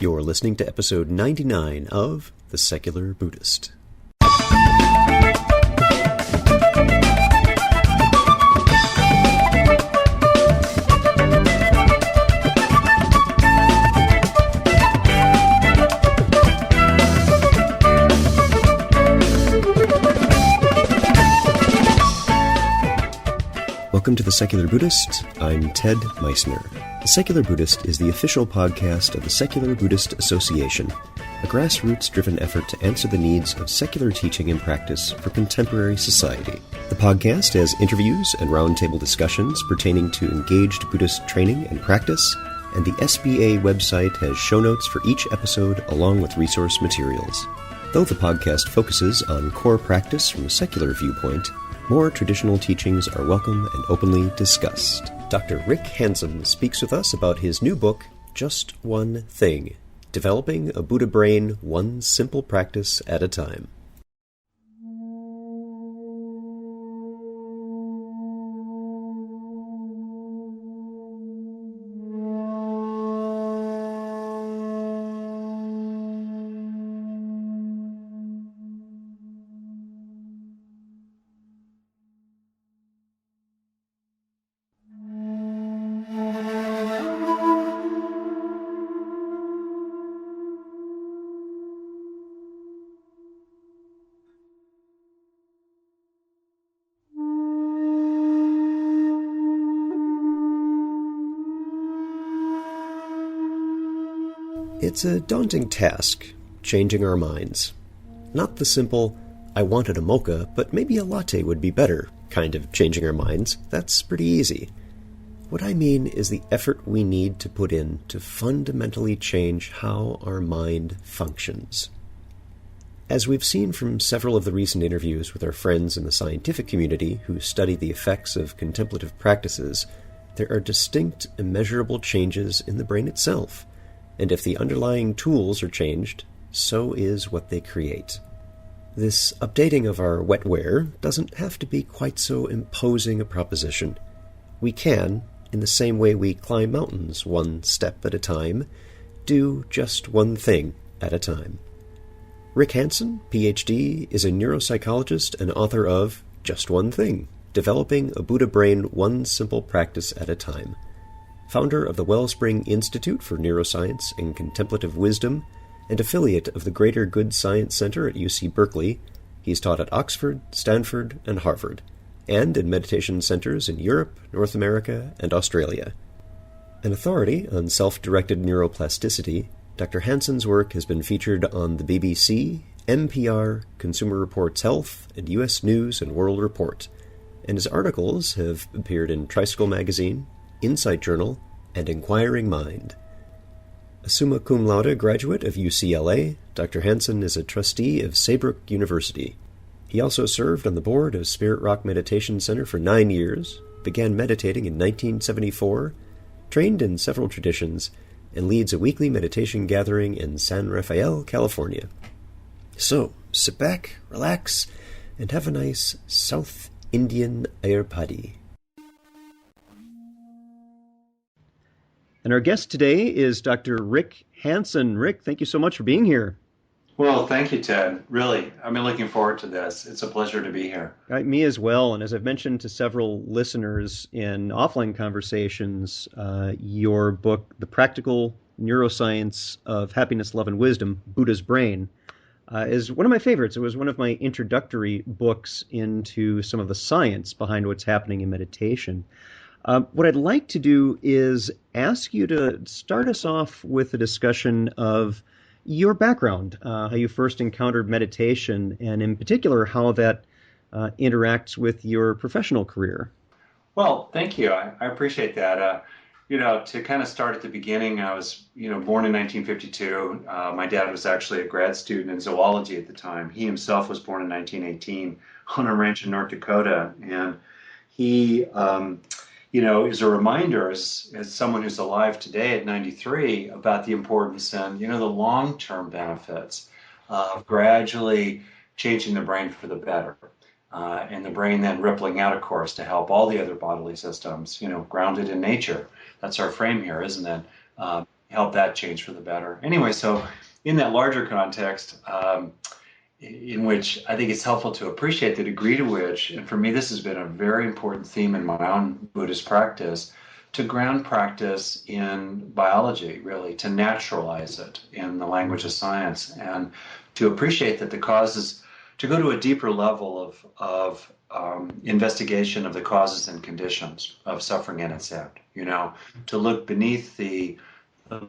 You're listening to episode 99 of The Secular Buddhist. Welcome to The Secular Buddhist. I'm Ted Meissner. The Secular Buddhist is the official podcast of the Secular Buddhist Association, a grassroots-driven effort to answer the needs of secular teaching and practice for contemporary society. The podcast has interviews and roundtable discussions pertaining to engaged Buddhist training and practice, and the SBA website has show notes for each episode along with resource materials. Though the podcast focuses on core practice from a secular viewpoint, more traditional teachings are welcome and openly discussed. Dr. Rick Hanson speaks with us about his new book, Just One Thing, Developing a Buddha Brain One Simple Practice at a Time. It's a daunting task, changing our minds. Not the simple, I wanted a mocha, but maybe a latte would be better, kind of changing our minds. That's pretty easy. What I mean is the effort we need to put in to fundamentally change how our mind functions. As we've seen from several of the recent interviews with our friends in the scientific community who study the effects of contemplative practices, there are distinct, immeasurable changes in the brain itself. And if the underlying tools are changed, so is what they create. This updating of our wetware doesn't have to be quite so imposing a proposition. We can, in the same way we climb mountains one step at a time, do just one thing at a time. Rick Hanson, Ph.D., is a neuropsychologist and author of Just One Thing, Developing a Buddha Brain One Simple Practice at a Time. Founder of the Wellspring Institute for Neuroscience and Contemplative Wisdom, and affiliate of the Greater Good Science Center at UC Berkeley, he's taught at Oxford, Stanford, and Harvard, and in meditation centers in Europe, North America, and Australia. An authority on self-directed neuroplasticity, Dr. Hanson's work has been featured on the BBC, NPR, Consumer Reports Health, and U.S. News and World Report, and his articles have appeared in Tricycle Magazine, Insight Journal, and Inquiring Mind. A summa cum laude graduate of UCLA, Dr. Hanson is a trustee of Saybrook University. He also served on the board of Spirit Rock Meditation Center for 9 years, began meditating in 1974, trained in several traditions, and leads a weekly meditation gathering in San Rafael, California. So, sit back, relax, and have a nice South Indian ayurpadi. And our guest today is Dr. Rick Hanson. Rick, thank you so much for being here. Well, thank you, Ted. Really, I've been looking forward to this. It's a pleasure to be here. Me as well. And as I've mentioned to several listeners in offline conversations, your book, The Practical Neuroscience of Happiness, Love, and Wisdom, Buddha's Brain, is one of my favorites. It was one of my introductory books into some of the science behind what's happening in meditation. What I'd like to do is ask you to start us off with a discussion of your background, how you first encountered meditation, and in particular, how that interacts with your professional career. Well, thank you. I appreciate that. To kind of start at the beginning, I was, born in 1952. My dad was actually a grad student in zoology at the time. He himself was born in 1918 on a ranch in North Dakota, and he is a reminder as someone who's alive today at 93 about the importance and, the long-term benefits of gradually changing the brain for the better. And the brain then rippling out, of course, to help all the other bodily systems, grounded in nature. That's our frame here, isn't it? help that change for the better. Anyway, so in that larger context, in which I think it's helpful to appreciate the degree to which, and for me, this has been a very important theme in my own Buddhist practice, to ground practice in biology, really, to naturalize it in the language of science, and to appreciate that the causes, to go to a deeper level of investigation of the causes and conditions of suffering and its end, to look beneath the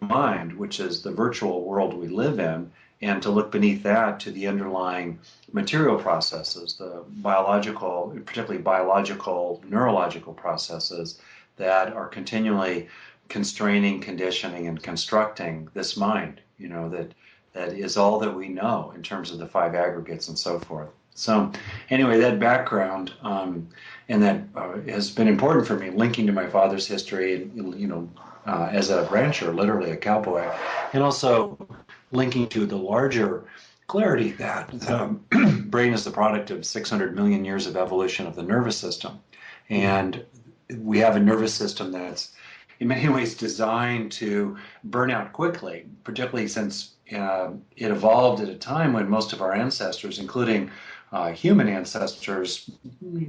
mind, which is the virtual world we live in, and to look beneath that to the underlying material processes, the biological, particularly biological, neurological processes that are continually constraining, conditioning, and constructing this mind, that is all that we know in terms of the five aggregates and so forth. So anyway, that background and that has been important for me, linking to my father's history, as a rancher, literally a cowboy, and also linking to the larger clarity that the brain is the product of 600 million years of evolution of the nervous system. And we have a nervous system that's in many ways designed to burn out quickly, particularly since it evolved at a time when most of our ancestors, including human ancestors,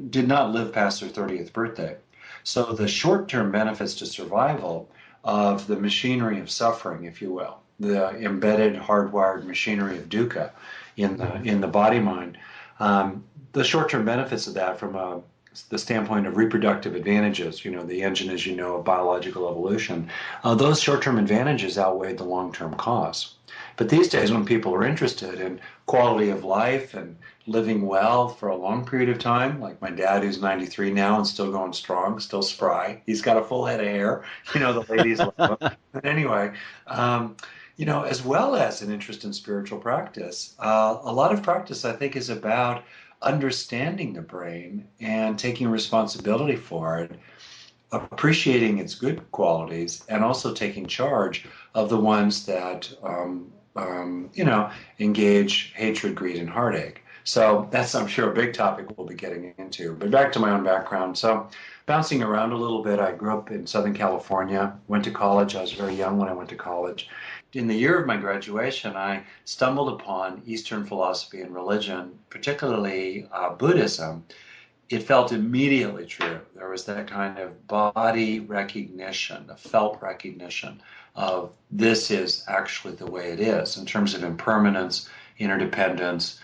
did not live past their 30th birthday. So the short-term benefits to survival of the machinery of suffering, if you will, the embedded, hardwired machinery of dukkha in the body-mind, the short-term benefits of that from the standpoint of reproductive advantages, the engine, as you know, of biological evolution, those short-term advantages outweigh the long-term costs. But these days, when people are interested in quality of life and living well for a long period of time, like my dad, who's 93 now and still going strong, still spry, he's got a full head of hair, the ladies love him. But anyway, as well as an interest in spiritual practice, a lot of practice, I think, is about understanding the brain and taking responsibility for it, appreciating its good qualities, and also taking charge of the ones that engage hatred, greed, and heartache. So that's, I'm sure, a big topic we'll be getting into. But back to my own background. So bouncing around a little bit, I grew up in Southern California, went to college. I was very young when I went to college. In the year of my graduation, I stumbled upon Eastern philosophy and religion, particularly Buddhism. It felt immediately true. There was that kind of body recognition, the felt recognition of this is actually the way it is in terms of impermanence, interdependence,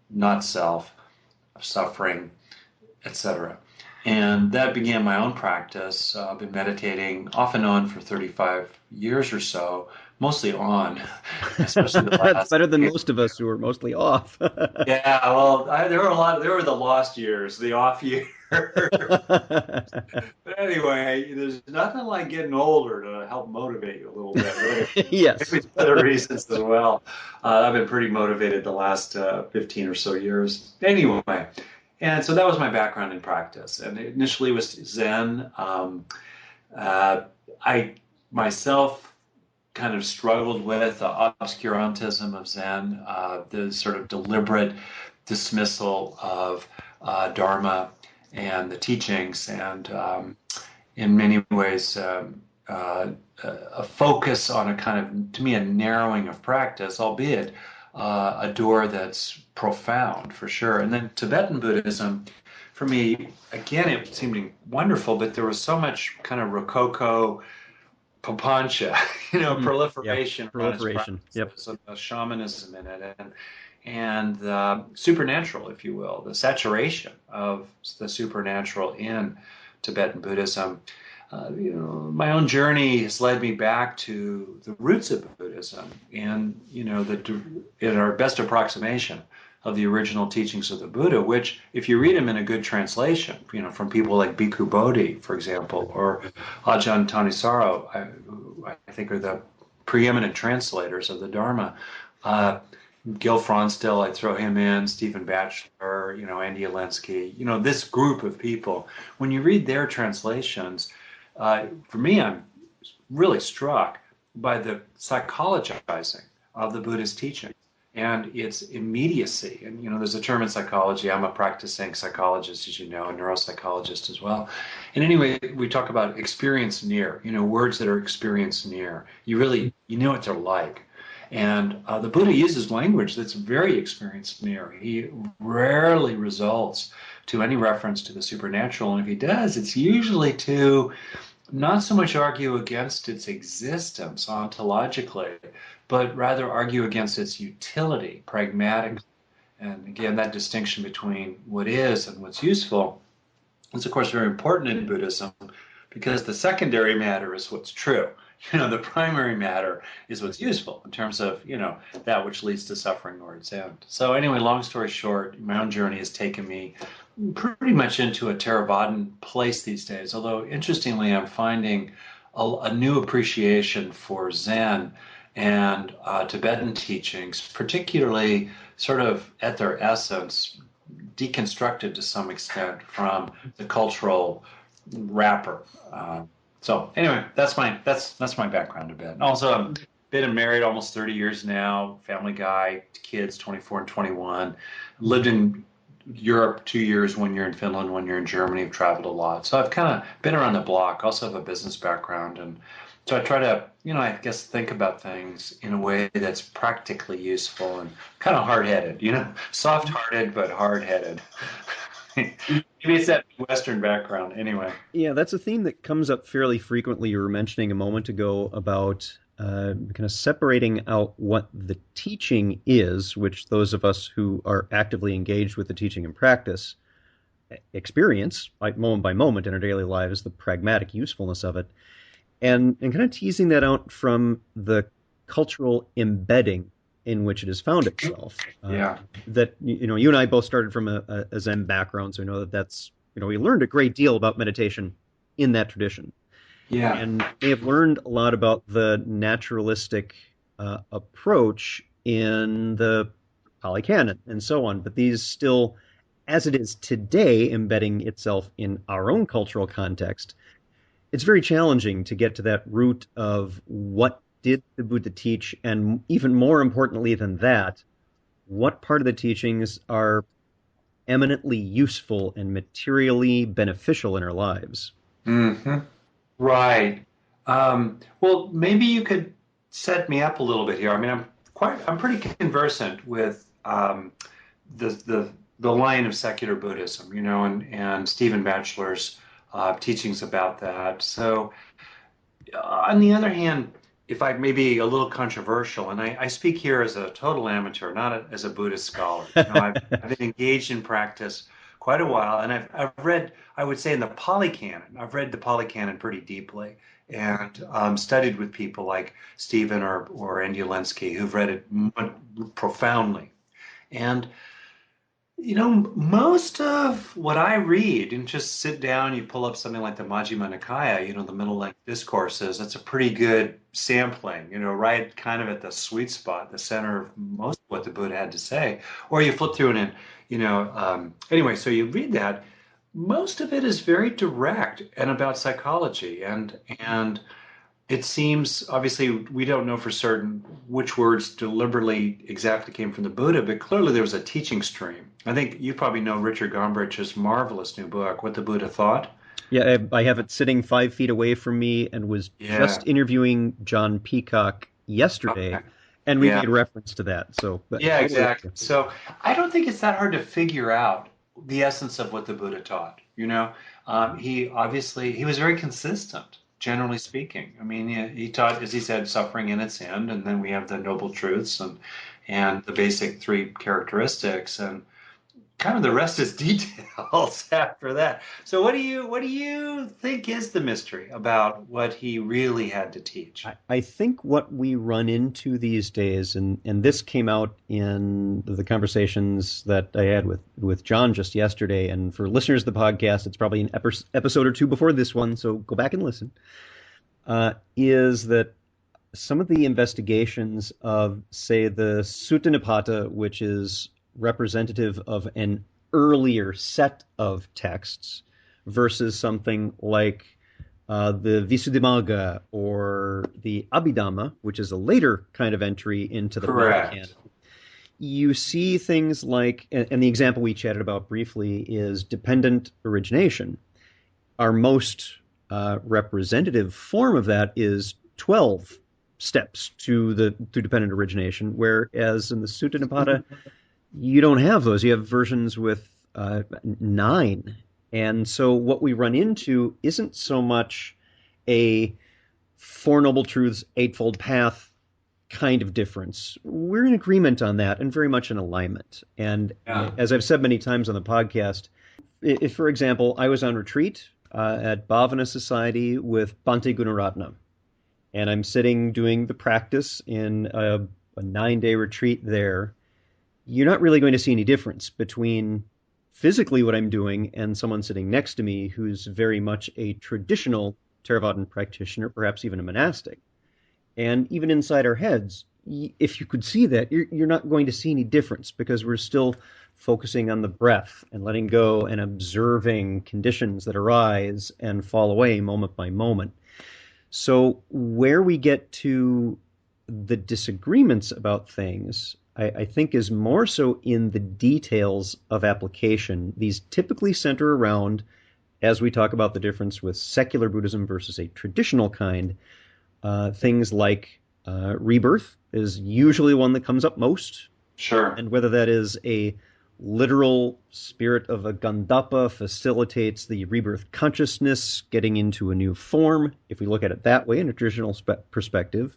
not self, suffering, etc. And that began my own practice. I've been meditating off and on for 35 years or so, mostly on, especially the last. That's better than most of us who are mostly off. Yeah, well, there were the lost years, the off years. But anyway, there's nothing like getting older to help motivate you a little bit. Right? Yes. Maybe for other reasons as well. I've been pretty motivated the last 15 or so years. Anyway, and so that was my background in practice. And it initially was Zen. I myself kind of struggled with the obscurantism of Zen, the sort of deliberate dismissal of Dharma and the teachings, and in many ways a focus on a kind of, to me, a narrowing of practice, albeit a door that's profound for sure. And then Tibetan Buddhism, for me, again, it seemed wonderful, but there was so much kind of Rococo papancha, proliferation. Yep. Proliferation. Yep. So shamanism in it, and the supernatural, if you will, the saturation of the supernatural in Tibetan Buddhism. My own journey has led me back to the roots of Buddhism, and in our best approximation of the original teachings of the Buddha, which, if you read them in a good translation, from people like Bhikkhu Bodhi, for example, or Ajahn Thanisaro, I think are the preeminent translators of the Dharma. Gil Fronsdal, I throw him in, Stephen Batchelor, Andy Alensky, this group of people. When you read their translations, for me, I'm really struck by the psychologizing of the Buddhist teaching and its immediacy. And, there's a term in psychology. I'm a practicing psychologist, as you know, a neuropsychologist as well. And anyway, we talk about experience near, words that are experience near. You know what they're like. And the Buddha uses language that's very experience near. He rarely results to any reference to the supernatural. And if he does, it's usually to not so much argue against its existence ontologically, but rather argue against its utility, pragmatic. And again, that distinction between what is and what's useful is, of course, very important in Buddhism because the secondary matter is what's true. The primary matter is what's useful in terms of, that which leads to suffering or its end. So anyway, long story short, my own journey has taken me pretty much into a Theravadan place these days. Although, interestingly, I'm finding a new appreciation for Zen and Tibetan teachings, particularly sort of at their essence, deconstructed to some extent from the cultural wrapper. So anyway, that's my background a bit. And also, I've been married almost 30 years now, family guy, kids 24 and 21. Lived in Europe 2 years, 1 year in Finland, 1 year in Germany. I've traveled a lot. So I've kind of been around the block. Also have a business background. And so I try to, I guess, think about things in a way that's practically useful and kind of hard-headed, soft-hearted, but hard-headed. Maybe it's that Western background anyway. Yeah, that's a theme that comes up fairly frequently. You were mentioning a moment ago about kind of separating out what the teaching is, which those of us who are actively engaged with the teaching and practice experience, like moment by moment in our daily lives, the pragmatic usefulness of it, and kind of teasing that out from the cultural embedding in which it has found itself. That, you and I both started from a Zen background, so we know that's, we learned a great deal about meditation in that tradition. Yeah. And they have learned a lot about the naturalistic approach in the Pali Canon and so on. But these still, as it is today, embedding itself in our own cultural context, it's very challenging to get to that root of what did the Buddha teach, and even more importantly than that, what part of the teachings are eminently useful and materially beneficial in our lives. Mm-hmm. Right. Well, maybe you could set me up a little bit here. I mean, I'm pretty conversant with the line of secular Buddhism, and Stephen Batchelor's teachings about that. So, on the other hand, if I may be a little controversial, and I speak here as a total amateur, not as a Buddhist scholar. I've been engaged in practice quite a while, and I've read, I would say, in the Pali Canon. I've read the Pali Canon pretty deeply, and studied with people like Stephen or Andy Lenski, who've read it profoundly. And most of what I read, and just sit down, you pull up something like the Majjhima Nikaya, the middle length discourses, that's a pretty good sampling, right kind of at the sweet spot, the center of most of what the Buddha had to say. Or you flip through it and, anyway, so you read that. Most of it is very direct and about psychology. And it seems, obviously, we don't know for certain which words deliberately exactly came from the Buddha, but clearly there was a teaching stream. I think you probably know Richard Gombrich's marvelous new book, What the Buddha Thought. Yeah, I have it sitting 5 feet away from me and was just interviewing John Peacock yesterday, and we made reference to that. So, exactly. So I don't think it's that hard to figure out the essence of what the Buddha taught. He was very consistent. Generally speaking, I mean, he taught, as he said, suffering in its end, and then we have the noble truths and the basic 3 characteristics, and kind of the rest is details after that. So, what do you think is the mystery about what he really had to teach? I think what we run into these days, and this came out in the conversations that I had with John just yesterday, and for listeners of the podcast, it's probably an episode or 2 before this one, so go back and listen, is that some of the investigations of, say, the Sutta Nipata, which is representative of an earlier set of texts, versus something like the Visuddhimagga or the Abhidhamma, which is a later kind of entry into the Pali Canon. you see things like, and the example we chatted about briefly is dependent origination. Our most representative form of that is 12 steps to dependent origination, whereas in the Sutta Nipata, you don't have those. You have versions with 9. And so what we run into isn't so much a Four Noble Truths, Eightfold Path kind of difference. We're in agreement on that and very much in alignment. And as I've said many times on the podcast, if, for example, I was on retreat at Bhavana Society with Bhante Gunaratnam, and I'm sitting doing the practice in a 9-day retreat there, you're not really going to see any difference between physically what I'm doing and someone sitting next to me who's very much a traditional Theravadan practitioner, perhaps even a monastic. And even inside our heads, if you could see that, you're not going to see any difference because we're still focusing on the breath and letting go and observing conditions that arise and fall away moment by moment. So where we get to the disagreements about things, I think is more so in the details of application. These typically center around, as we talk about the difference with secular Buddhism versus a traditional kind, things like rebirth is usually one that comes up most. Sure. And whether that is a literal spirit of a Gandapa facilitates the rebirth consciousness getting into a new form, if we look at it that way in a traditional perspective,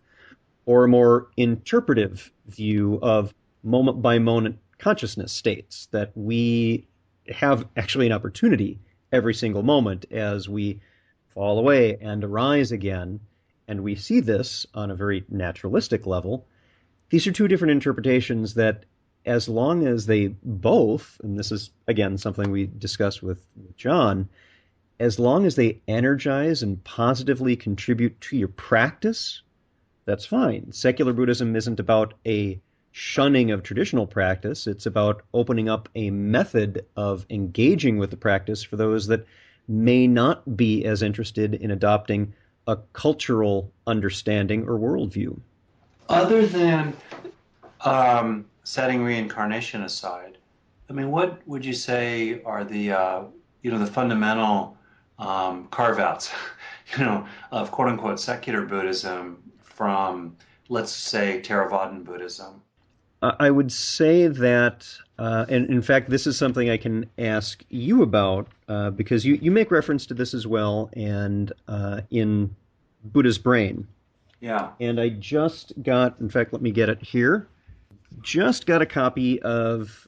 or a more interpretive view of moment-by-moment consciousness states, that we have actually an opportunity every single moment as we fall away and arise again, and we see this on a very naturalistic level. These are two different interpretations that, as long as they both, and this is, again, something we discussed with John, as long as they energize and positively contribute to your practice, that's fine. Secular Buddhism isn't about a shunning of traditional practice. It's about opening up a method of engaging with the practice for those that may not be as interested in adopting a cultural understanding or worldview. Other than setting reincarnation aside, I mean, what would you say are the fundamental carve-outs, of quote-unquote secular Buddhism from, let's say, Theravadan Buddhism? I would say that, and in fact, this is something I can ask you about, because you make reference to this as well, and in Buddha's Brain. Yeah. And I just got, in fact, let me get it here, just got a copy of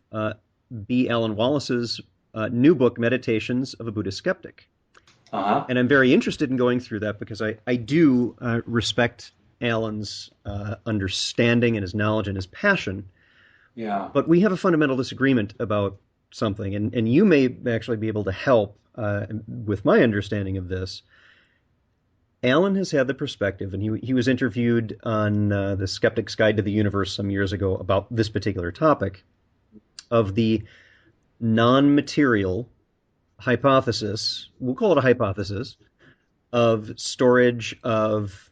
B. Alan Wallace's new book, Meditations of a Buddhist Skeptic. Uh-huh. And I'm very interested in going through that because I do respect Alan's understanding and his knowledge and his passion. Yeah. But we have a fundamental disagreement about something, and you may actually be able to help with my understanding of this. Alan has had the perspective, and he was interviewed on the Skeptic's Guide to the Universe some years ago about this particular topic, of the non-material hypothesis, we'll call it a hypothesis, of storage of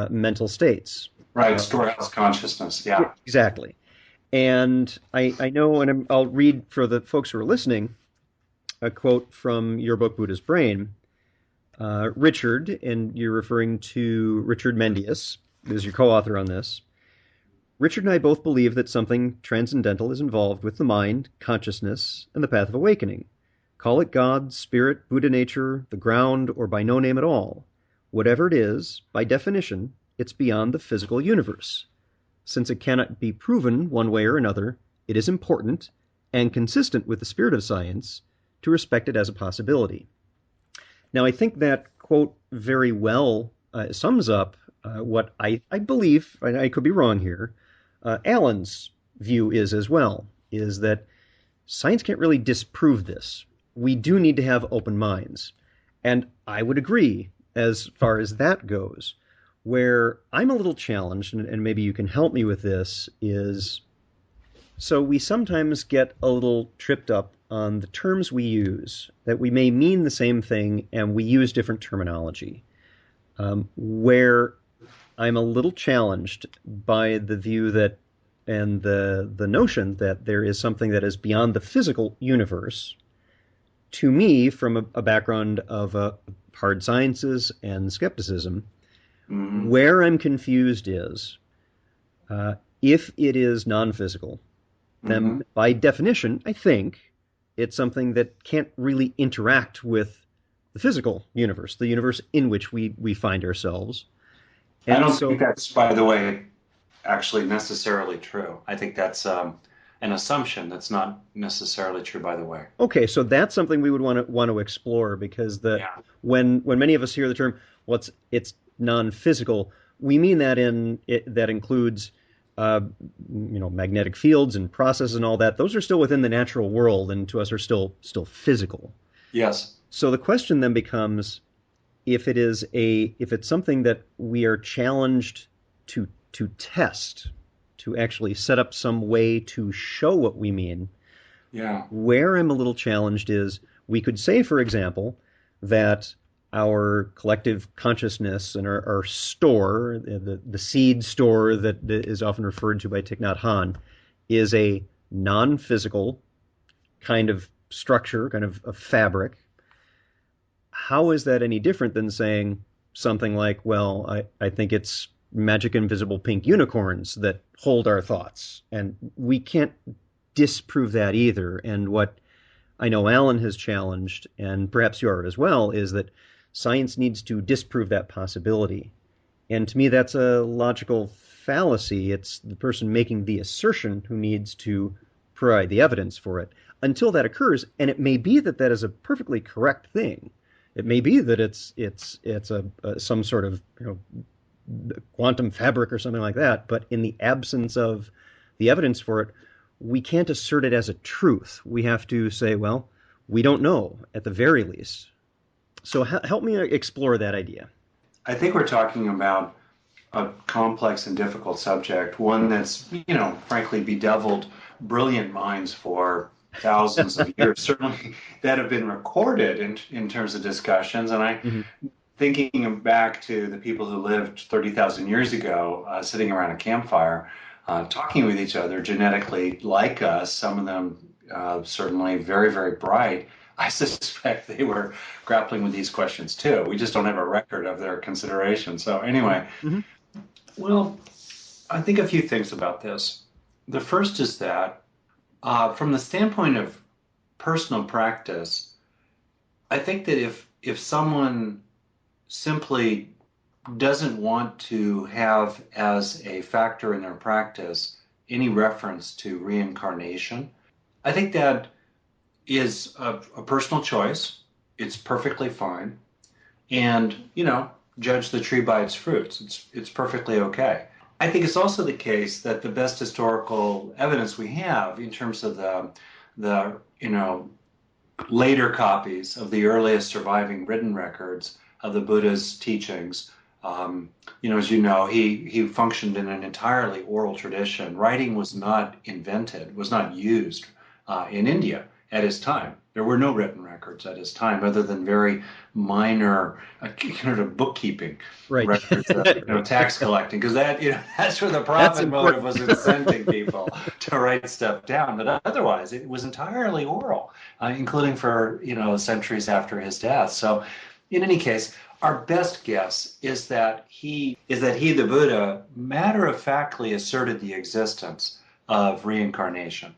mental states. Right, storehouse consciousness, yeah. Exactly. And I know, and I'll read for the folks who are listening, a quote from your book, Buddha's Brain. Richard, and you're referring to Richard Mendius, who's your co-author on this. Richard and I both believe that something transcendental is involved with the mind, consciousness, and the path of awakening. Call it God, spirit, Buddha nature, the ground, or by no name at all. Whatever it is, by definition, it's beyond the physical universe. Since it cannot be proven one way or another, it is important, and consistent with the spirit of science, to respect it as a possibility. Now, I think that quote very well sums up what I believe, and I could be wrong here, Alan's view is as well, is that science can't really disprove this. We do need to have open minds. And I would agree as far as that goes. Where I'm a little challenged, and maybe you can help me with this, is so we sometimes get a little tripped up on the terms we use, that we may mean the same thing and we use different terminology. Where I'm a little challenged by the view that, and the notion that there is something that is beyond the physical universe, to me, from a background of hard sciences and skepticism, where I'm confused is if it is non-physical, then by definition, I think it's something that can't really interact with the physical universe, the universe in which we find ourselves. I And don't so, think that's, by the way, actually necessarily true. I think that's an assumption that's not necessarily true, by the way. okay, so that's something we would want to explore because Yeah. when many of us hear the term, well, it's non-physical, we mean that that includes uh, magnetic fields and processes and all that. Those are still within the natural world, and to us are still physical. Yes. So the question then becomes if it's something that we are challenged to test, to actually set up some way to show what we mean. Yeah. Where I'm a little challenged is we could say, for example, that our collective consciousness and our store, the seed store that is often referred to by Thich Nhat Hanh, is a non-physical kind of structure, kind of a fabric. How is that any different than saying something like, well, I think it's magic invisible pink unicorns that hold our thoughts? And we can't disprove that either. And what I know Alan has challenged, and perhaps you are as well, is that science needs to disprove that possibility. And to me, that's a logical fallacy. It's the person making the assertion who needs to provide the evidence for it. Until that occurs, and it may be that that is a perfectly correct thing. It may be that it's some sort of quantum fabric or something like that. But in the absence of the evidence for it, we can't assert it as a truth. We have to say, well, we don't know at the very least. So help me explore that idea. I think we're talking about a complex and difficult subject, one that's, frankly, bedeviled brilliant minds for thousands of years, certainly that have been recorded in terms of discussions. And thinking back to the people who lived 30,000 years ago, sitting around a campfire, talking with each other, genetically like us, some of them certainly very, very bright. I suspect they were grappling with these questions too. We just don't have a record of their consideration. So anyway, well, I think a few things about this. The first is that from the standpoint of personal practice, I think that if someone simply doesn't want to have as a factor in their practice any reference to reincarnation, I think that is a personal choice. It's perfectly fine. And, judge the tree by its fruits. It's perfectly okay. I think it's also the case that the best historical evidence we have in terms of the later copies of the earliest surviving written records of the Buddha's teachings, as you know, he functioned in an entirely oral tradition. Writing was not invented, was not used in India at his time. There were no written records at his time other than very minor kind of bookkeeping records, tax collecting, because that's where the profit motive was incenting people to write stuff down. But otherwise, it was entirely oral, including for centuries after his death. So, in any case, our best guess is that he, the Buddha, matter-of-factly asserted the existence of reincarnation.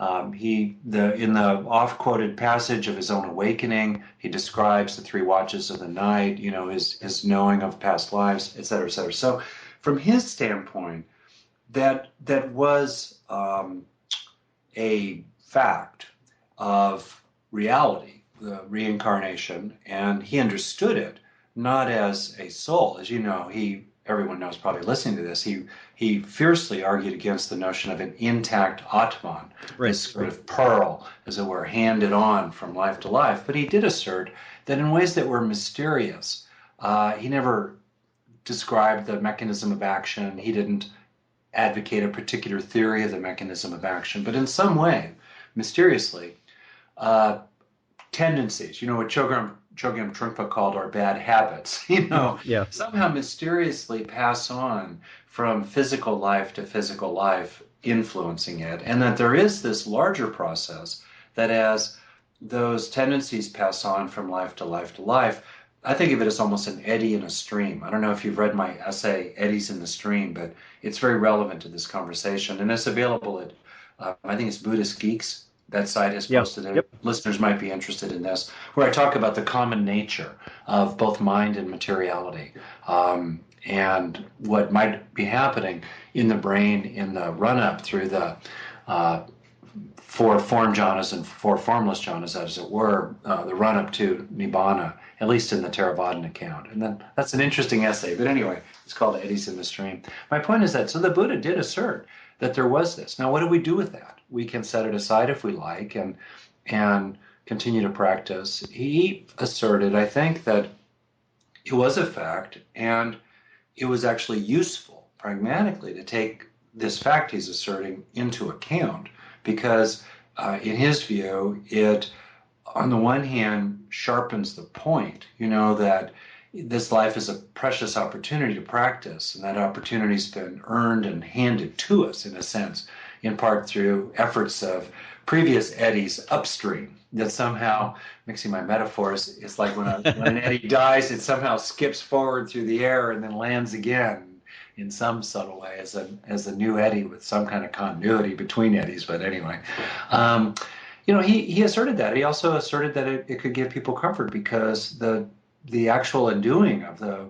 In the oft-quoted passage of his own awakening, he describes the 3 watches of the night, his knowing of past lives, et cetera, et cetera. So from his standpoint, that was a fact of reality, the reincarnation, and he understood it not as a soul. As you know, everyone knows probably listening to this, he fiercely argued against the notion of an intact Atman, this sort of pearl, as it were, handed on from life to life. But he did assert that in ways that were mysterious. He never described the mechanism of action. He didn't advocate a particular theory of the mechanism of action. But in some way, mysteriously, tendencies, what Chogyam Chogyam Trungpa called our bad habits, you know, Yeah. somehow mysteriously pass on from physical life to physical life, influencing it. And that there is this larger process that as those tendencies pass on from life to life to life, I think of it as almost an eddy in a stream. I don't know if you've read my essay, Eddies in the Stream, but it's very relevant to this conversation. And it's available at, I think it's Buddhist Geeks. That site has Yeah. posted it. Yep. Listeners might be interested in this, where I talk about the common nature of both mind and materiality, and what might be happening in the brain in the run up through the four form jhanas and four formless jhanas, as it were, the run up to Nibbana, at least in the Theravada account. And then that's an interesting essay. But anyway, it's called Eddies in the Stream. My point is that, so the Buddha did assert that there was this. Now, what do we do with that? We can set it aside if we like and continue to practice. He asserted, I think, that it was a fact and it was actually useful pragmatically to take this fact he's asserting into account because in his view, it, on the one hand, sharpens the point, you know, that this life is a precious opportunity to practice, and that opportunity's been earned and handed to us, in a sense, in part through efforts of previous eddies upstream. That somehow, mixing my metaphors, it's like when an eddy dies, it somehow skips forward through the air and then lands again in some subtle way as a new eddy with some kind of continuity between eddies. But anyway, you know, he asserted that. He also asserted that it could give people comfort because the actual undoing of the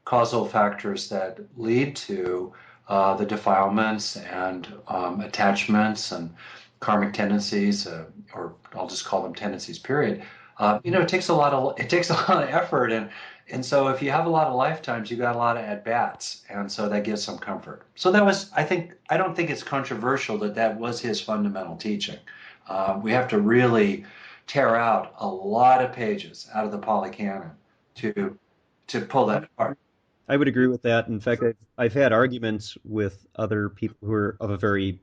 causal factors that lead to the defilements and attachments and karmic tendencies, or I'll just call them tendencies, period. You know, it takes a lot of effort, and so if you have a lot of lifetimes, you got a lot of at bats, and so that gives some comfort. So that was, I don't think it's controversial that was his fundamental teaching. We have to really tear out a lot of pages out of the Pali Canon to pull that apart. I would agree with that. In fact, I've had arguments with other people who are of a very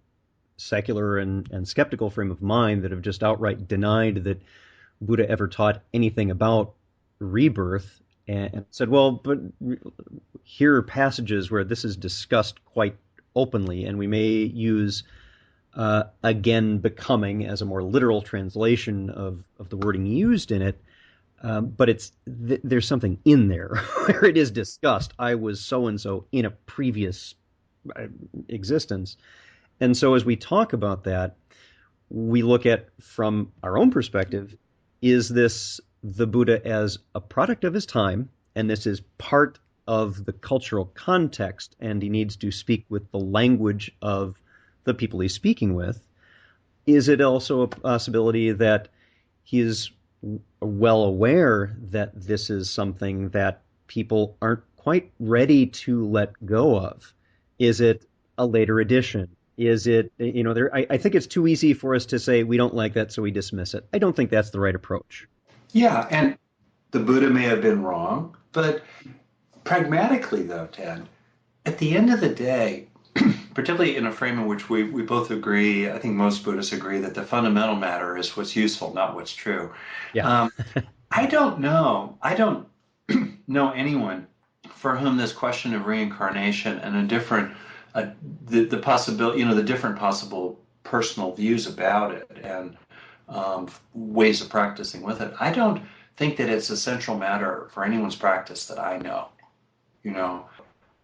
secular and skeptical frame of mind that have just outright denied that Buddha ever taught anything about rebirth and said, well, but here are passages where this is discussed quite openly, and we may use again becoming as a more literal translation of the wording used in it. But there's something in there where it is discussed. I was so-and-so in a previous existence. And so as we talk about that, we look at, from our own perspective, is this the Buddha as a product of his time, and this is part of the cultural context, and he needs to speak with the language of the people he's speaking with? Is it also a possibility that he is well aware that this is something that people aren't quite ready to let go of? Is it a later edition? Is it, you know, I think it's too easy for us to say we don't like that, so we dismiss it. I don't think that's the right approach. Yeah, and the Buddha may have been wrong, but pragmatically, though, Ted, at the end of the day, particularly in a frame in which we both agree, I think most Buddhists agree that the fundamental matter is what's useful, not what's true. Yeah. I don't know anyone for whom this question of reincarnation and the possibility, you know, the different possible personal views about it and ways of practicing with it. I don't think that it's a central matter for anyone's practice that I know. You know,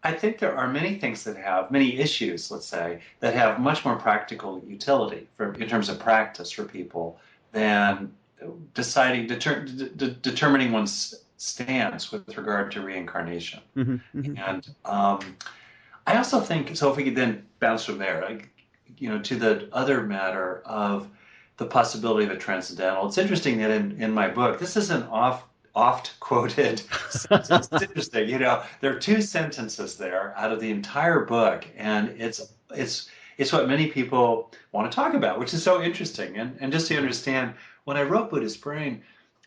I think there are many things that have many issues, let's say, that have much more practical utility in terms of practice for people than determining one's stance with regard to reincarnation. Mm-hmm, mm-hmm. And I also think, so if we could then bounce from there, like, you know, to the other matter of the possibility of a transcendental. It's interesting that in my book, this is an oft quoted sentence. It's interesting, you know, there are two sentences there out of the entire book, and it's what many people want to talk about, which is so interesting. And just to understand, when I wrote Buddhist Brain,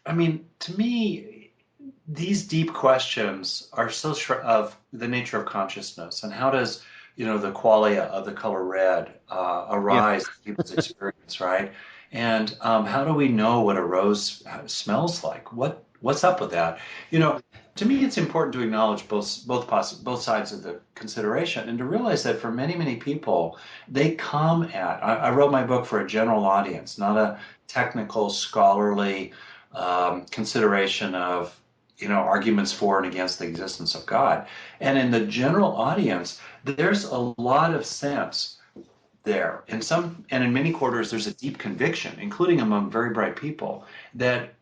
I mean, to me, these deep questions are so of the nature of consciousness, and how does, you know, the qualia of the color red arise in people's experience, right? And how do we know what a rose smells like? What What's up with that? You know, to me, it's important to acknowledge both sides of the consideration, and to realize that for many people, they come at. I wrote my book for a general audience, not a technical, scholarly consideration of arguments for and against the existence of God. And in the general audience, there's a lot of sense there. And in many quarters, there's a deep conviction, including among very bright people, that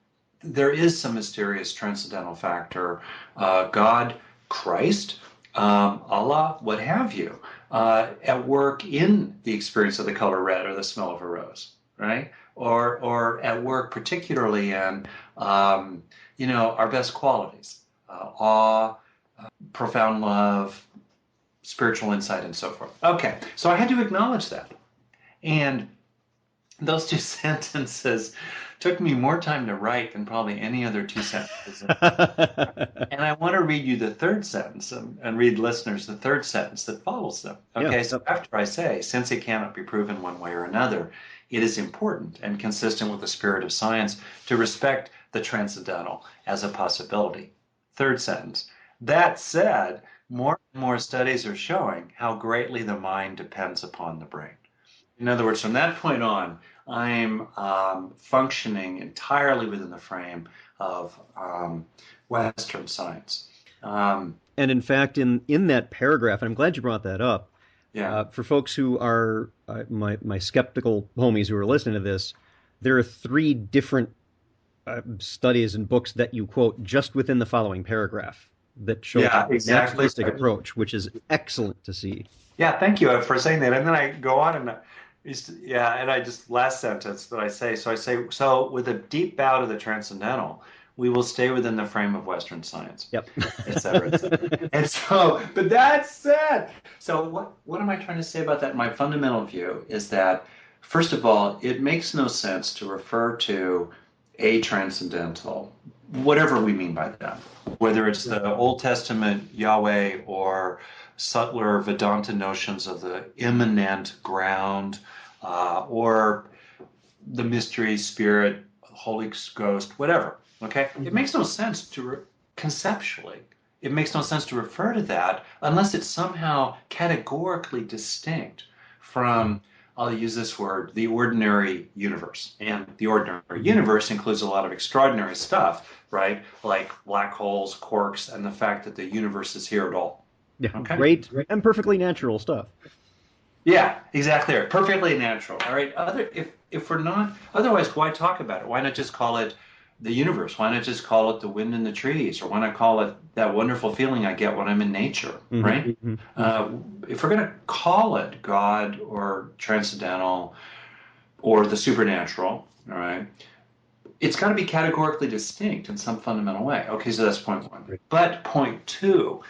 there is some mysterious transcendental factor, God, Christ, Allah, what have you, at work in the experience of the color red or the smell of a rose, right? Or at work, particularly in, our best qualities, awe, profound love, spiritual insight, and so forth. Okay, so I had to acknowledge that. And those two sentences took me more time to write than probably any other two sentences. And I want to read you the third sentence and read listeners the third sentence that follows them. Okay, so after I say, since it cannot be proven one way or another, it is important and consistent with the spirit of science to respect the transcendental as a possibility. Third sentence. That said, more and more studies are showing how greatly the mind depends upon the brain. In other words, from that point on, I'm functioning entirely within the frame of Western science. And in fact, in that paragraph, and I'm glad you brought that up, for folks who are my skeptical homies who are listening to this, there are 3 different studies and books that you quote just within the following paragraph that show a naturalistic approach, which is excellent to see. Yeah, thank you for saying that. And then I go on and I just last sentence that I say. So with a deep bow to the transcendental, we will stay within the frame of Western science. Yep. Et cetera, et cetera. And so, but that said, so what am I trying to say about that? My fundamental view is that, first of all, it makes no sense to refer to a transcendental, whatever we mean by that, whether it's the Old Testament Yahweh or subtler Vedanta notions of the immanent ground, or the mystery, spirit, Holy Ghost, whatever. Okay, it makes no sense conceptually. It makes no sense to refer to that unless it's somehow categorically distinct from, I'll use this word, the ordinary universe. And the ordinary universe includes a lot of extraordinary stuff, right? Like black holes, quarks, and the fact that the universe is here at all. Yeah, okay? Great and perfectly natural stuff. Yeah, exactly. Right. Perfectly natural. All right. If we're not, otherwise, why talk about it? Why not just call it the universe? Why not just call it the wind in the trees? Or why not call it that wonderful feeling I get when I'm in nature, right? If we're going to call it God or transcendental or the supernatural, all right, it's got to be categorically distinct in some fundamental way. Okay, so that's point 1. But point 2,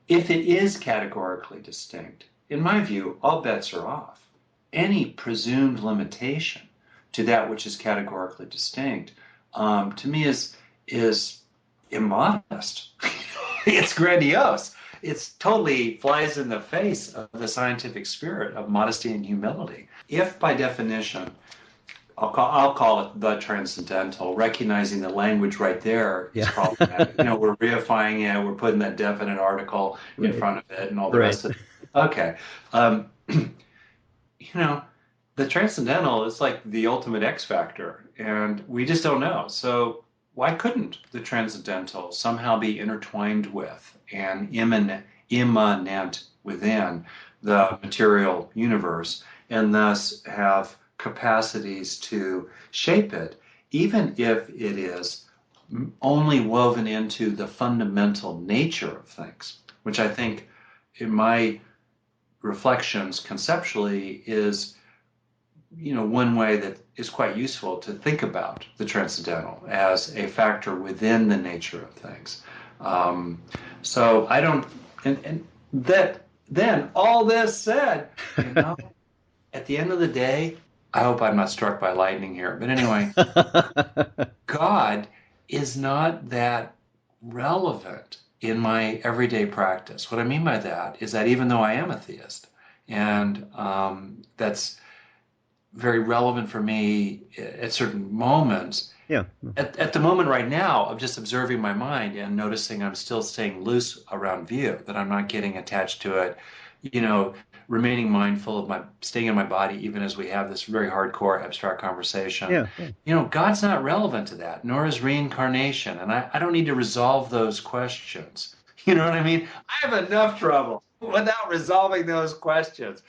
if it is categorically distinct, in my view, all bets are off. Any presumed limitation to that which is categorically distinct, to me, is immodest. It's grandiose. It's totally flies in the face of the scientific spirit of modesty and humility. If, by definition, I'll call it the transcendental, recognizing the language right there is problematic. We're reifying it, we're putting that definite article in front of it and all the rest of it. Okay. The transcendental is like the ultimate X factor, and we just don't know. So why couldn't the transcendental somehow be intertwined with and immanent within the material universe and thus have capacities to shape it, even if it is only woven into the fundamental nature of things, which I think in my reflections conceptually is, one way that is quite useful to think about the transcendental as a factor within the nature of things. So I don't, and that then all this said, at the end of the day, I hope I'm not struck by lightning here, but anyway, God is not that relevant in my everyday practice. What I mean by that is that even though I am a theist, and that's very relevant for me at certain moments, Yeah. At the moment right now, I'm just observing my mind and noticing I'm still staying loose around view, that I'm not getting attached to it, you know, remaining mindful of my staying in my body, even as we have this very hardcore abstract conversation. Yeah. Yeah. God's not relevant to that, nor is reincarnation. And I don't need to resolve those questions. You know what I mean? I have enough trouble without resolving those questions.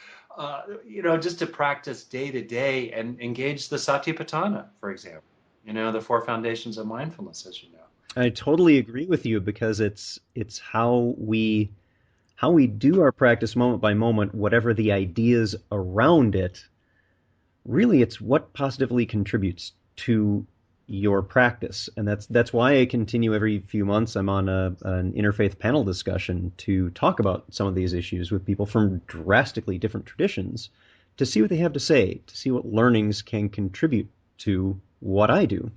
Just to practice day to day and engage the Satipatthana, for example. The four foundations of mindfulness, as you know. I totally agree with you because it's how we do our practice moment by moment, whatever the ideas around it, really it's what positively contributes to your practice. And that's why I continue every few months. I'm on an interfaith panel discussion to talk about some of these issues with people from drastically different traditions to see what they have to say, to see what learnings can contribute to what I do.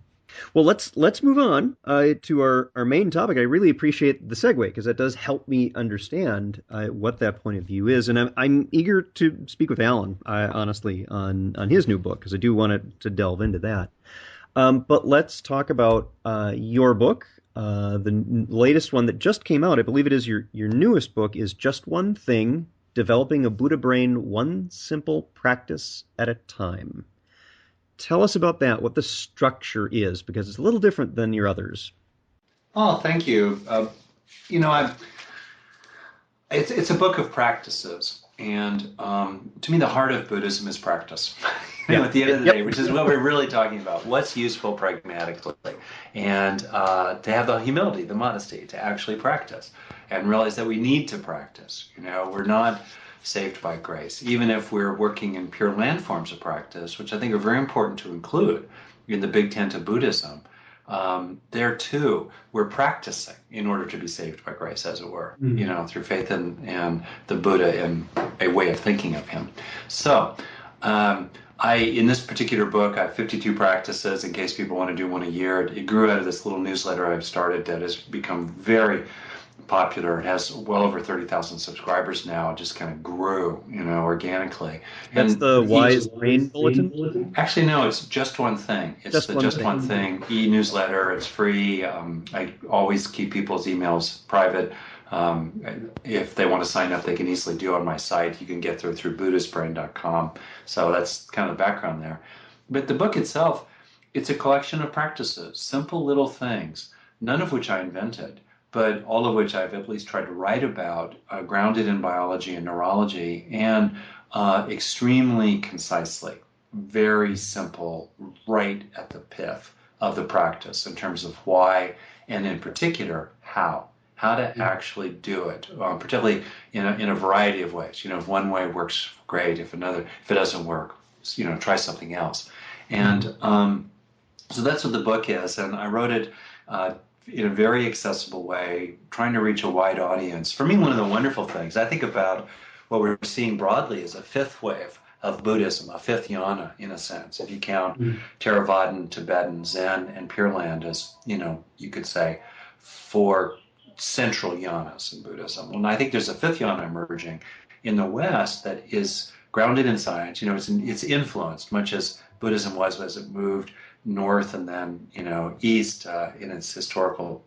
Well, let's move on to our main topic. I really appreciate the segue because that does help me understand what that point of view is, and I'm eager to speak with Alan, honestly, on his new book because I do want to delve into that. But let's talk about your book, the latest one that just came out. I believe it is your newest book. Is Just One Thing: Developing a Buddha Brain One Simple Practice at a Time. Tell us about that, what the structure is, because it's a little different than your others. Oh, thank you. It's a book of practices, and to me, the heart of Buddhism is practice. Yeah. At the end of the Yep. day, which is what we're really talking about. What's useful pragmatically, and to have the humility, the modesty, to actually practice, and realize that we need to practice. We're not saved by grace, even if we're working in pure land forms of practice, which I think are very important to include in the big tent of Buddhism. There too, we're practicing in order to be saved by grace, as it were, through faith in the Buddha and a way of thinking of him. So, in this particular book, I have 52 practices in case people want to do one a year. It grew out of this little newsletter I've started that has become very popular. It has well over 30,000 subscribers now. It just kind of grew, organically. That's And the Wise Brain Bulletin? actually, no, it's Just One Thing. It's Just the One Just Thing. One Thing e-newsletter. It's free. I always keep people's emails private. If they want to sign up, they can easily do on my site. You can get through buddhistbrain.com. So that's kind of the background there. But the book itself, it's a collection of practices, simple little things, none of which I invented, but all of which I've at least tried to write about, grounded in biology and neurology, and extremely concisely, very simple, right at the pith of the practice in terms of why, and in particular, how to actually do it, particularly in a variety of ways. If one way works, great. If it doesn't work, try something else. And so that's what the book is. And I wrote it in a very accessible way, trying to reach a wide audience. For me, one of the wonderful things, I think about what we're seeing broadly is a fifth wave of Buddhism, a fifth jhana, in a sense. If you count Theravadan, Tibetan, Zen, and Pure Land as, you could say, four central jhanas in Buddhism. And I think there's a fifth jhana emerging in the West that is grounded in science. It's influenced, much as Buddhism was as it moved north and then, east in its historical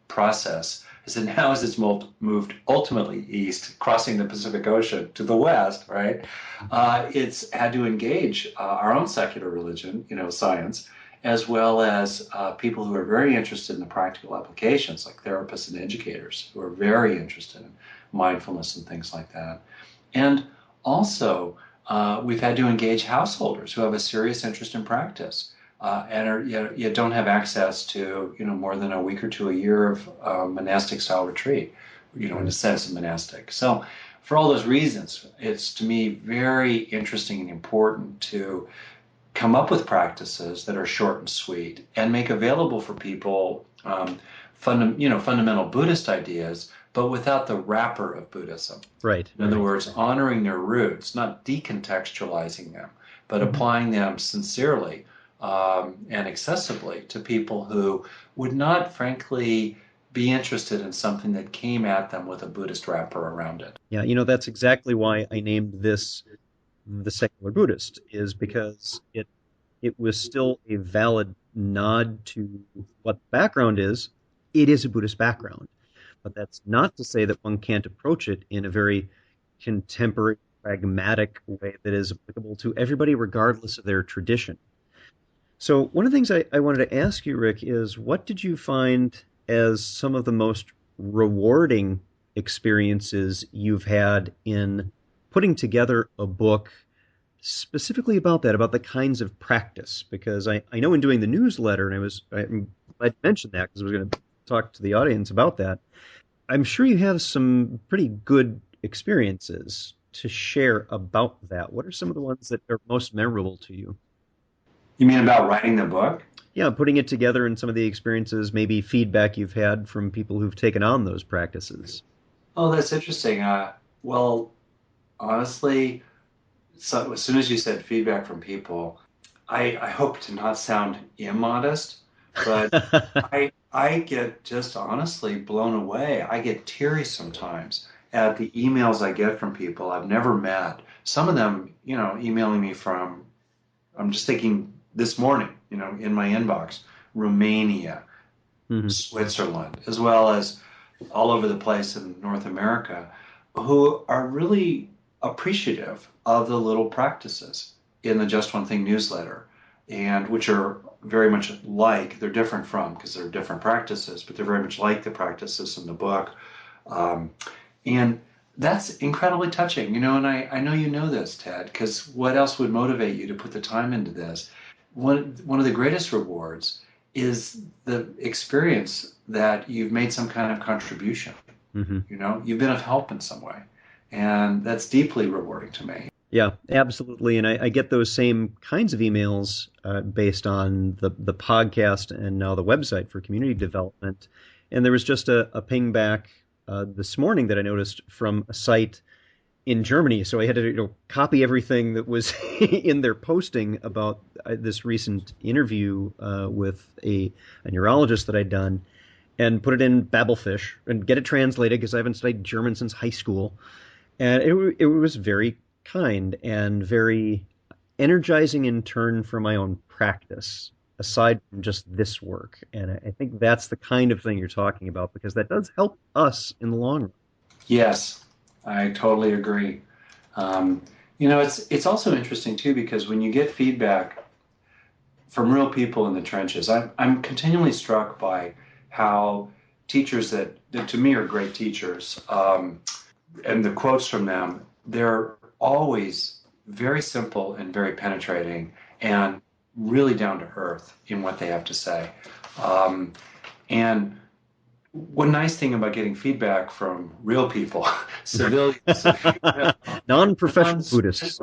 process. As it now, as it's moved ultimately east, crossing the Pacific Ocean to the west, right? It's had to engage our own secular religion, science, as well as people who are very interested in the practical applications, like therapists and educators who are very interested in mindfulness and things like that. And also, we've had to engage householders who have a serious interest in practice and are, you don't have access to, more than a week or two a year of monastic style retreat, in a sense of monastic. So for all those reasons, it's to me very interesting and important to come up with practices that are short and sweet and make available for people fundamental Buddhist ideas, but without the wrapper of Buddhism. Right. In other words, honoring their roots, not decontextualizing them, but applying them sincerely and accessibly to people who would not, frankly, be interested in something that came at them with a Buddhist wrapper around it. Yeah, that's exactly why I named this The Secular Buddhist, is because it was still a valid nod to what the background is, it is a Buddhist background. But that's not to say that one can't approach it in a very contemporary, pragmatic way that is applicable to everybody, regardless of their tradition. So, one of the things I wanted to ask you, Rick, is what did you find as some of the most rewarding experiences you've had in putting together a book specifically about that, about the kinds of practice? Because I know in doing the newsletter, and I mentioned that because I was going to talk to the audience about that. I'm sure you have some pretty good experiences to share about that. What are some of the ones that are most memorable to you? You mean about writing the book? Yeah, putting it together and some of the experiences, maybe feedback you've had from people who've taken on those practices. Oh, that's interesting. Well, honestly, so as soon as you said feedback from people, I hope to not sound immodest, but I get just honestly blown away. I get teary sometimes at the emails I get from people I've never met. Some of them, emailing me from, I'm just thinking this morning, in my inbox, Romania, Hmm. Switzerland, as well as all over the place in North America, who are really appreciative of the little practices in the Just One Thing newsletter, and which are very much like, they're different from, because they're different practices, but they're very much like the practices in the book. Um, and that's incredibly touching, and I know you know this, Ted, because what else would motivate you to put the time into this? One of the greatest rewards is the experience that you've made some kind of contribution. Hmm. You've been of help in some way. And that's deeply rewarding to me. Yeah, absolutely. And I get those same kinds of emails based on the podcast and now the website for community development. And there was just a ping back this morning that I noticed from a site in Germany. So I had to copy everything that was in their posting about this recent interview with a neurologist that I'd done and put it in Babelfish and get it translated because I haven't studied German since high school. And it was very kind and very energizing in turn for my own practice, aside from just this work. And I think that's the kind of thing you're talking about because that does help us in the long run. Yes, I totally agree. Um, it's also interesting too because when you get feedback from real people in the trenches, I'm continually struck by how teachers that to me are great teachers, and the quotes from them, they're always very simple and very penetrating and really down to earth in what they have to say. And one nice thing about getting feedback from real people, civilians, Non-professional Buddhists.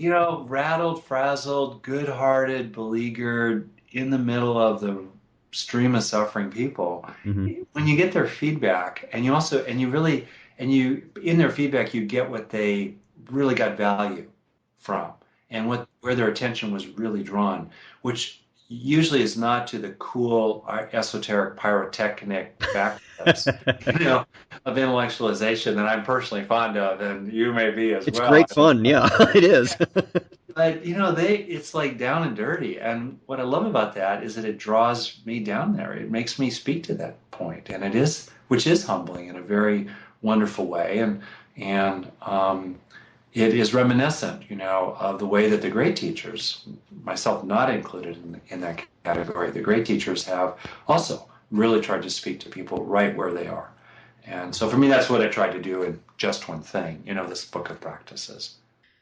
rattled, frazzled, good-hearted, beleaguered, in the middle of the stream of suffering people. Hmm. When you get their feedback, and you in their feedback, you get what they really got value from, and where their attention was really drawn, which usually is not to the cool esoteric pyrotechnic backflips, of intellectualization that I'm personally fond of, and you may be as It's well. great fun. Yeah, it is. But it's like down and dirty, and what I love about that is that it draws me down there. It makes me speak to that point, and which is humbling in a very wonderful way, and it is reminiscent, of the way that the great teachers, myself not included in that category, the great teachers have also really tried to speak to people right where they are. And so for me, that's what I tried to do in Just One Thing, this book of practices.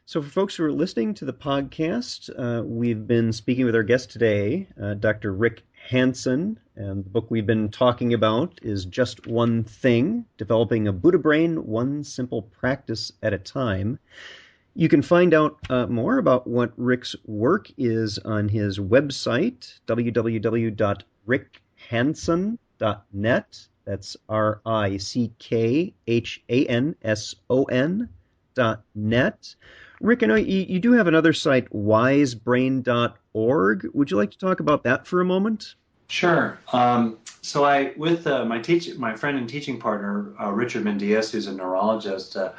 So, for folks who are listening to the podcast, we've been speaking with our guest today, Dr. Rick Hanson, and the book we've been talking about is Just One Thing, Developing a Buddha Brain, One Simple Practice at a Time. You can find out more about what Rick's work is on his website, www.rickhanson.net. That's RickHanson.net. Rick, I know you do have another site, wisebrain.org. Would you like to talk about that for a moment? Sure. So with my friend and teaching partner, Richard Mendias, who's a neurologist, I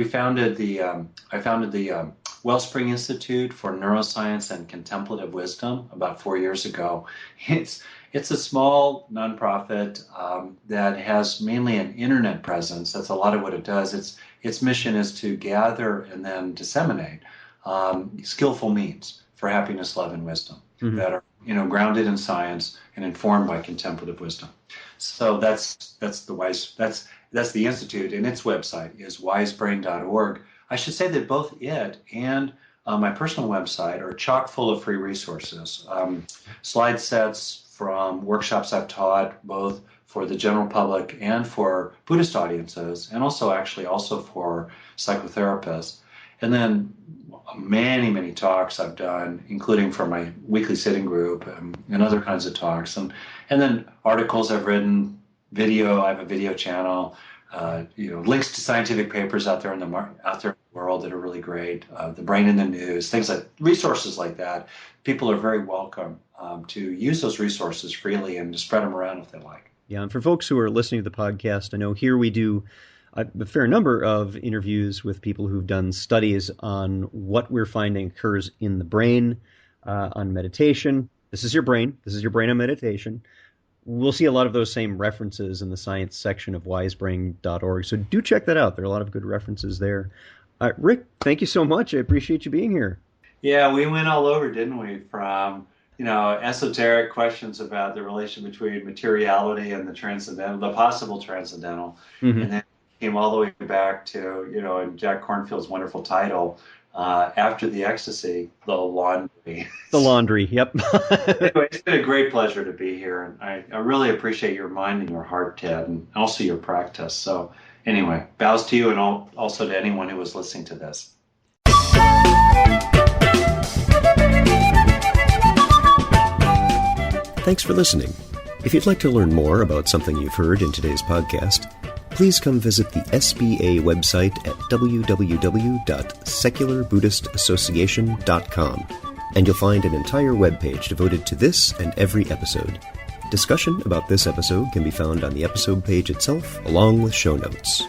founded the Wellspring Institute for Neuroscience and Contemplative Wisdom about 4 years ago. It's a small nonprofit that has mainly an internet presence. That's a lot of what it does. Its mission is to gather and then disseminate skillful means for happiness, love, and wisdom that are grounded in science and informed by contemplative wisdom. So that's the institute, and its website is wisebrain.org. I should say that both it and my personal website are chock full of free resources, slide sets from workshops I've taught, both for the general public and for Buddhist audiences, and also for psychotherapists. And then many, many talks I've done, including for my weekly sitting group and other kinds of talks. And then articles I've written, video, I have a video channel, links to scientific papers out there in the world that are really great, the brain in the news, resources like that. People are very welcome to use those resources freely and to spread them around if they like. Yeah, and for folks who are listening to the podcast, I know here we do a fair number of interviews with people who've done studies on what we're finding occurs in the brain, on meditation. This is your brain on meditation. We'll see a lot of those same references in the science section of wisebrain.org. So do check that out. There are a lot of good references there. Rick, thank you so much. I appreciate you being here. Yeah, we went all over, didn't we? From esoteric questions about the relation between materiality and the transcendental, the possible transcendental, and then came all the way back to, in Jack Kornfield's wonderful title, After the Ecstasy, the Laundry. The Laundry, yep. Anyway, it's been a great pleasure to be here, and I really appreciate your mind and your heart, Ted, and also your practice. So anyway, bows to you and also to anyone who was listening to this. Thanks for listening. If you'd like to learn more about something you've heard in today's podcast, please come visit the SBA website at www.secularbuddhistassociation.com, and you'll find an entire webpage devoted to this and every episode. Discussion about this episode can be found on the episode page itself, along with show notes.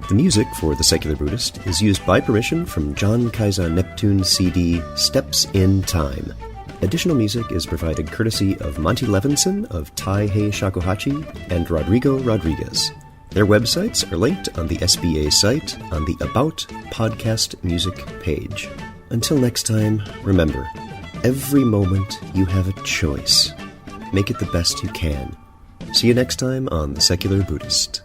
The music for The Secular Buddhist is used by permission from John Kaiser Neptune's CD, Steps in Time. Additional music is provided courtesy of Monty Levinson of Taihei Shakuhachi and Rodrigo Rodriguez. Their websites are linked on the SBA site on the About Podcast Music page. Until next time, remember, every moment you have a choice. Make it the best you can. See you next time on The Secular Buddhist.